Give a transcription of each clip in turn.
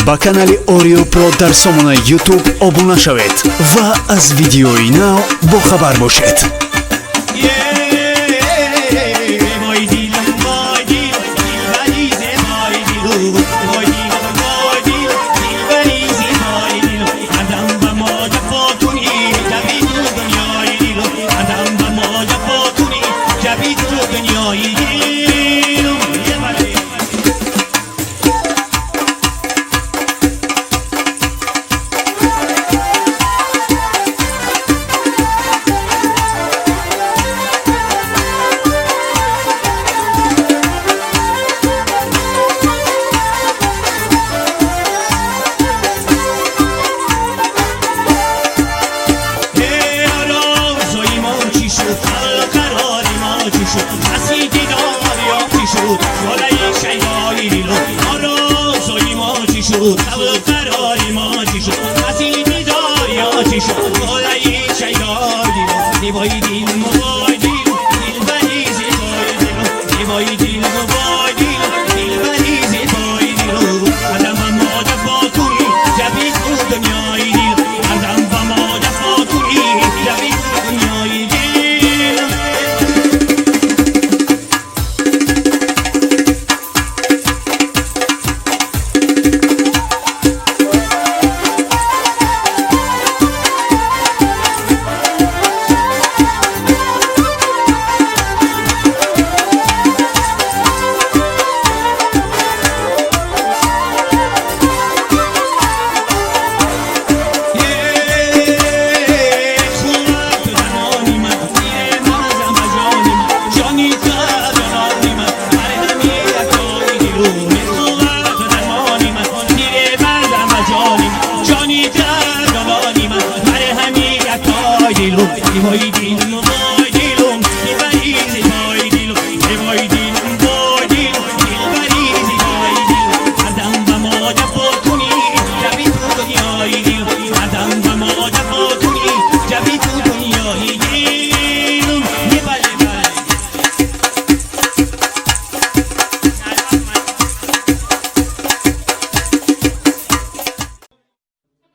ба канали Oreo Pro дар сомонаи YouTube обуна шавед ва аз видеои нав бохабар бошед.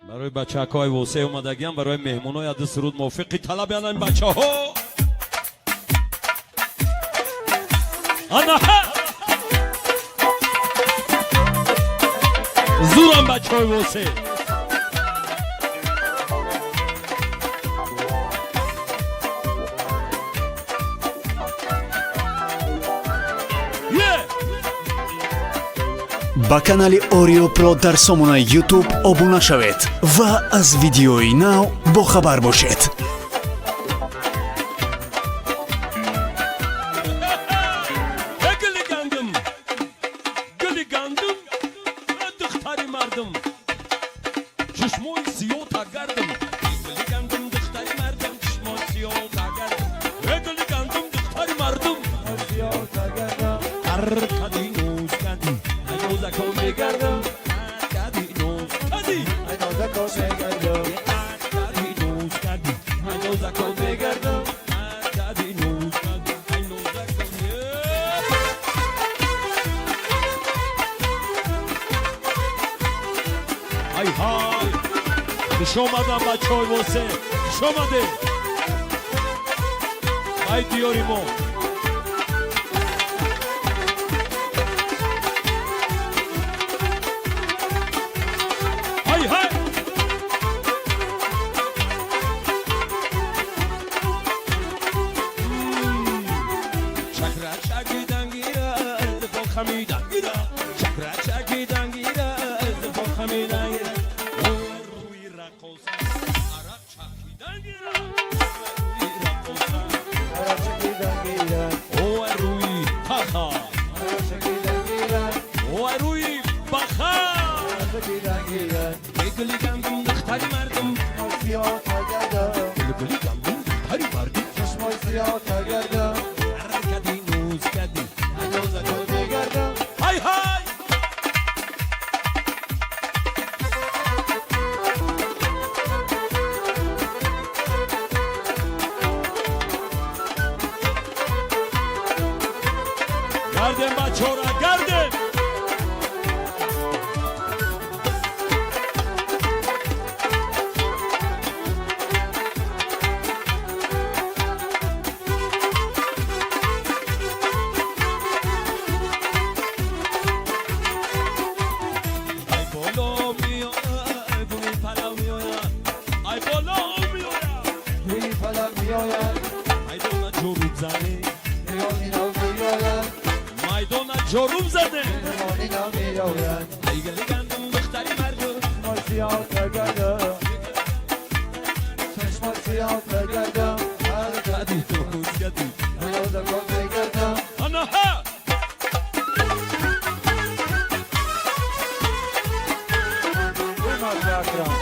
برای بچه‌های واسه اومدگیم برای مهمونای عدد سرود موفقی طلب یعنی بچه‌ها آنها زورم بچه‌های واسه ба канали Oreo Pro дар сомонаи YouTube обуна шавед ва аз видеои нав бохабар бошед. شومدم بچه های واسه شومده های دیاری ما های های شکرک شکیدن گیره دفاع خمیدن گیره شکرک شکیدن گیره دفاع خمیدن گیره گلی گندم دختری مردم سیاه تگردم گلی گندم دختری مردم چشمای سیاه تگردم حرکتی نوز کردی نوزه تو بگردم های های گردم بچه را گردم جروم زده مانی نمی آورن ایگلی گندم دختری مردم چشمای سیاه تگردم چشمای سیاه تگردم کدی تو کدی نیاز کن تگردم آنا ها بیمار اکرم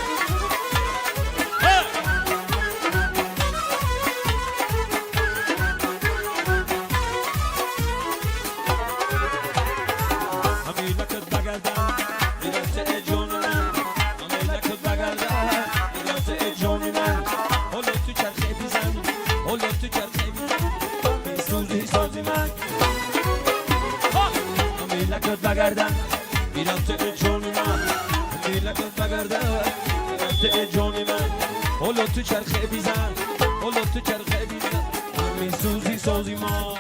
بگردم میرم تو جونی من میلکت بگردم میرم تو جونی من حالا تو چرخه بیزن حالا تو چرخه بیزن می سوزی سوزی ما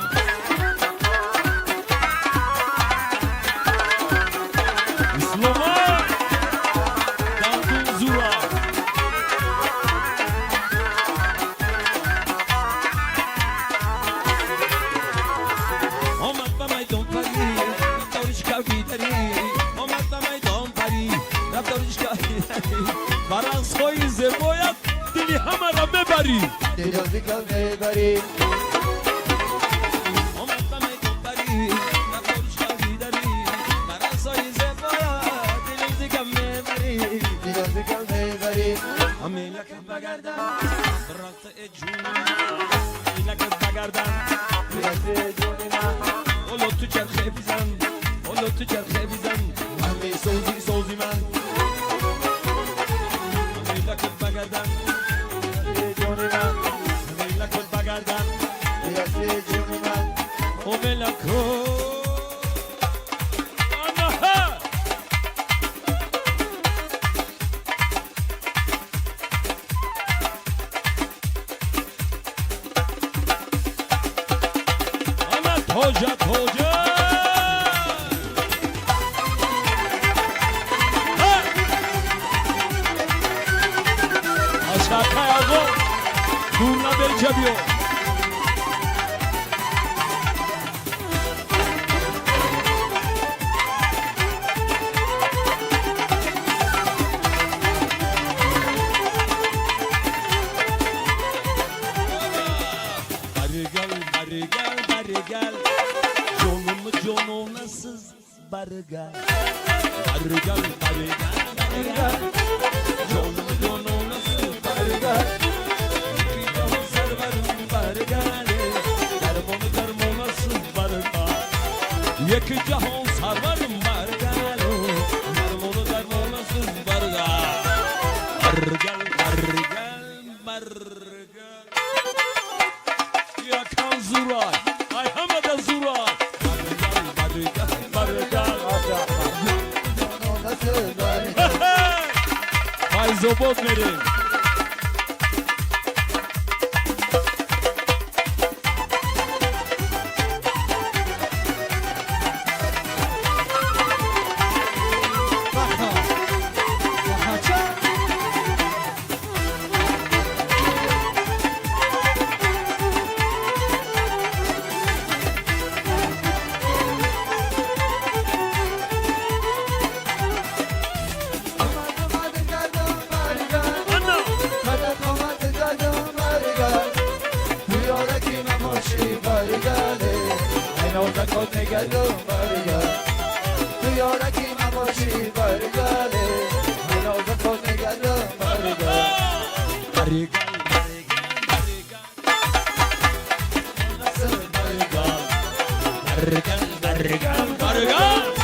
اسلاما دندون زورا آمد به میدان پری رفتارش کافی داری آمد به میدان پری رفتارش کافی داری برقص های زبایت دلی همه را ببری دیدازی کن ببری آمد به میدان پری رفتارش کافی داری برقص های زبایت دلی کم ببری دیدازی کن ببری همین لکت بگردم برقص جون همین لکت بگردم بیرازی جونی من اولو تو چرخه بیزن اولو تو چرخه بیزن همین سوزی سوزی من همین لکت بگردم جونی من همین لکت بگردم بیرازی جونی من همین لکت آنها آنها توجه توجه aşağı ayağı Durna bel çabıyor Bari gel Jonumu jonunasız bari gel Bari gel Jonumu jonunasız bari gel Bir cahil serverim bari gel Dermonu dermonasız bari gel Yeki cahil serverim bari gel Dermonu dermonasız bari gel Bari gel Yakan Zuray Ayhamada Zuray Bari gel nasıl bari Faizoboz verin Anna Bari gel Bari gel